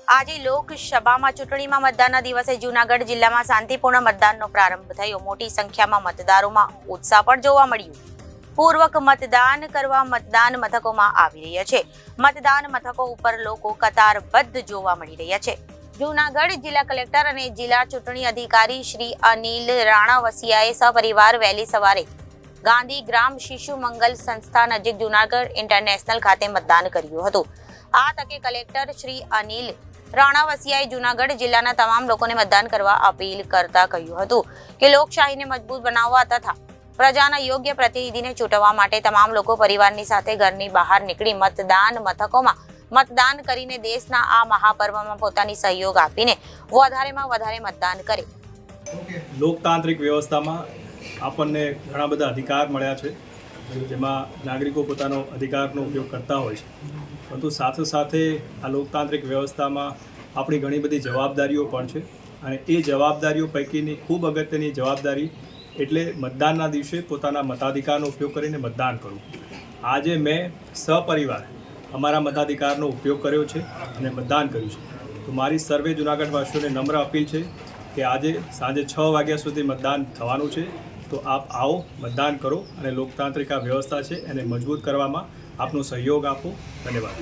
આજે લોકસભામાં ચૂંટણીમાં મતદાનના દિવસે જૂનાગઢ જિલ્લામાં શાંતિપૂર્ણ મતદાનનો પ્રારંભ થયો. મોટી સંખ્યામાં મતદારોમાં ઉત્સાહ પણ જોવા મળ્યો. પૂર્વક મતદાન કરવા મતદાન મથકોમાં આવી રહ્યા છે. મતદાન મથકો ઉપર લોકો કતારબદ્ધ જોવા મળી રહ્યા છે. જૂનાગઢ જિલ્લા કલેક્ટર અને જિલ્લા ચૂંટણી અધિકારી શ્રી અનિલ રાણાવસિયાએ સપરિવાર વહેલી સવારે ગાંધી ગ્રામ શિશુ મંગલ સંસ્થા નજીક જૂનાગઢ ઇન્ટરનેશનલ ખાતે મતદાન કર્યું હતું. આ તકે કલેક્ટર શ્રી અનિલ રાણાવસિયાએ જૂનાગઢ જિલ્લાના તમામ લોકોને મતદાન કરવા અપીલ કરતા કહ્યું હતું કે લોકશાહીને મજબૂત બનાવવા તથા પ્રજાના યોગ્ય પ્રતિનિધિને ચૂંટવા માટે તમામ લોકો પરિવારની સાથે ઘરની બહાર નીકળી મતદાન મથકોમાં મતદાન કરીને દેશના આ મહાપર્વમાં પોતાની સહયોગ આપીને વધારેમાં વધારે મતદાન કરે. લોકતાંત્રિક વ્યવસ્થામાં આપણને ઘણા બધા અધિકાર મળ્યા છે, જેમાં નાગરિકો પોતાનો અધિકારનો ઉપયોગ કરતા હોય છે, પરંતુ સાથે સાથે આ લોકતાંત્રિક વ્યવસ્થામાં આપણી ઘણી બધી જવાબદારીઓ પણ છે. અને એ જવાબદારીઓ પૈકીની ખૂબ અગત્યની જવાબદારી એટલે મતદાનના દિવસે પોતાના મતાધિકારનો ઉપયોગ કરીને મતદાન કરવું. આજે મેં સપરિવાર અમારા મતાધિકારનો ઉપયોગ કર્યો છે અને મતદાન કર્યું છે. તો મારી સર્વે જૂનાગઢવાસીઓને નમ્ર અપીલ છે કે આજે સાંજે 6 વાગ્યા સુધી મતદાન થવાનું છે. તો આપ આવો, મતદાન કરો અને લોકતાંત્રિક આ વ્યવસ્થા છે એને મજબૂત કરવામાં આપનો સહયોગ આપો. ધન્યવાદ.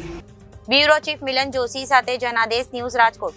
બ્યુરો ચીફ મિલન જોશી સાથે જનાદેશ ન્યૂઝ, રાજકોટ.